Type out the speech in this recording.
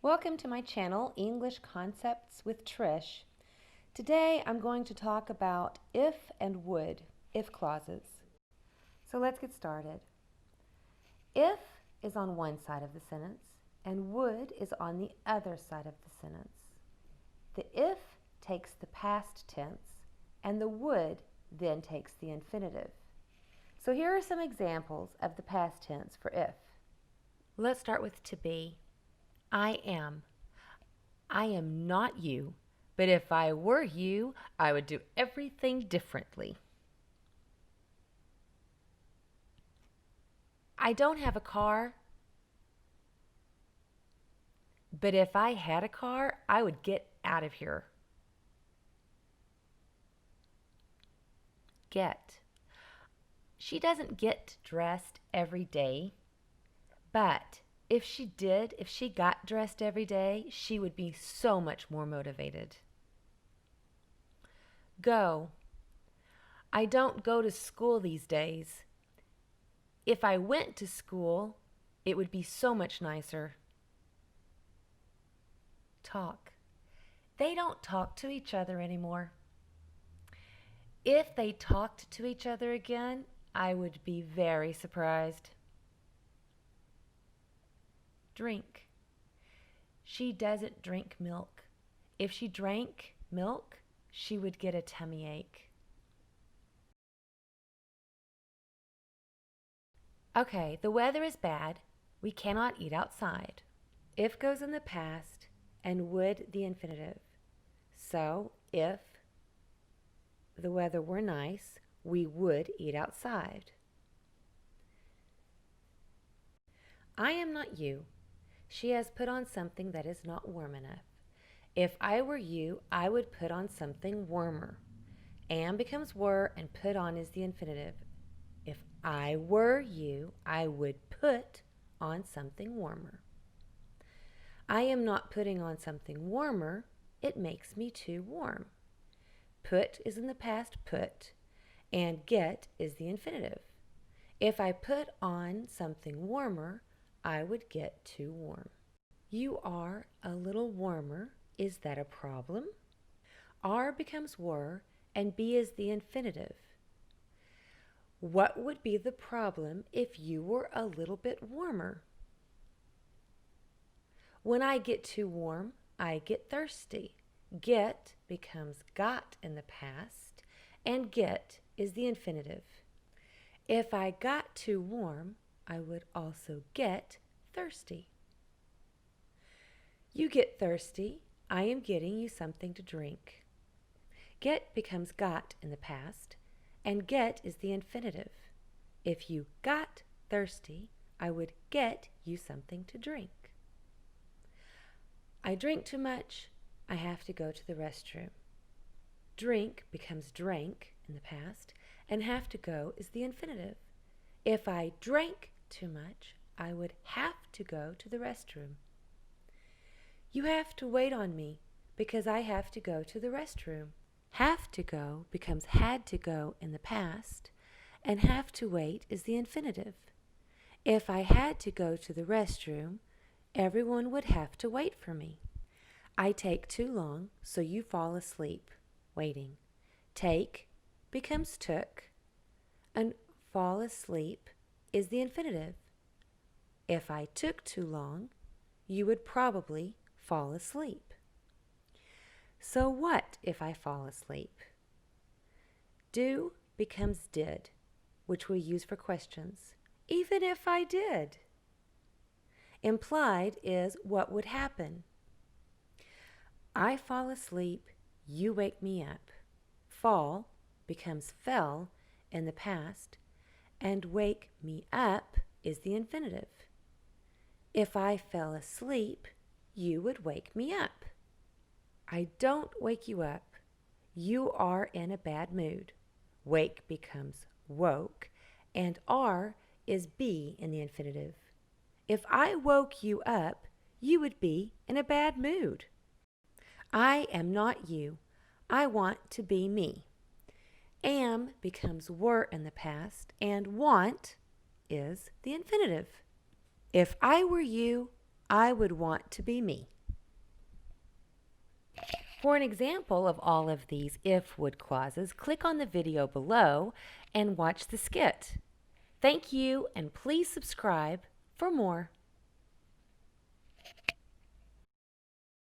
Welcome to my channel, English Concepts with Trish. Today I'm going to talk about if and would, if clauses. So let's get started. If is on one side of the sentence and would is on the other side of the sentence. The if takes the past tense and the would then takes the infinitive. So here are some examples of the past tense for if. Let's start with to be. I am. I am not you, but if I were you, I would do everything differently. I don't have a car, but if I had a car, I would get out of here. Get. She doesn't get dressed every day, but if she got dressed every day, she would be so much more motivated. Go. I don't go to school these days. If I went to school, it would be so much nicer. Talk. They don't talk to each other anymore. If they talked to each other again, I would be very surprised. Drink. She doesn't drink milk. If she drank milk, she would get a tummy ache. Okay, the weather is bad. We cannot eat outside. If goes in the past and would the infinitive. So, if the weather were nice, we would eat outside. I am not you. She has put on something that is not warm enough. If I were you, I would put on something warmer. Am becomes were and put on is the infinitive. If I were you, I would put on something warmer. I am not putting on something warmer. It makes me too warm. Put is in the past put, and get is the infinitive. If I put on something warmer, I would get too warm. You are a little warmer. Is that a problem? Are becomes were, and be is the infinitive. What would be the problem if you were a little bit warmer? When I get too warm, I get thirsty. Get becomes got in the past, and get is the infinitive. If I got too warm, I would also get thirsty. You get thirsty. I am getting you something to drink. Get becomes got in the past, and get is the infinitive. If you got thirsty, I would get you something to drink. I drink too much. I have to go to the restroom. Drink becomes drank in the past, and have to go is the infinitive. If I drank too much, I would have to go to the restroom. You have to wait on me because I have to go to the restroom. Have to go becomes had to go in the past, and have to wait is the infinitive. If I had to go to the restroom, everyone would have to wait for me. I take too long, so you fall asleep, waiting. Take becomes took, and fall asleep is the infinitive. If I took too long, you would probably fall asleep. So what if I fall asleep? Do becomes did, which we use for questions. Even if I did. Implied is what would happen. I fall asleep, you wake me up. Fall becomes fell in the past, and wake me up is the infinitive. If I fell asleep, you would wake me up. I don't wake you up. You are in a bad mood. Wake becomes woke, and are is be in the infinitive. If I woke you up, you would be in a bad mood. I am not you. I want to be me. Am becomes were in the past, and want is the infinitive. If I were you, I would want to be me. For an example of all of these if-would clauses, click on the video below and watch the skit. Thank you, and please subscribe for more.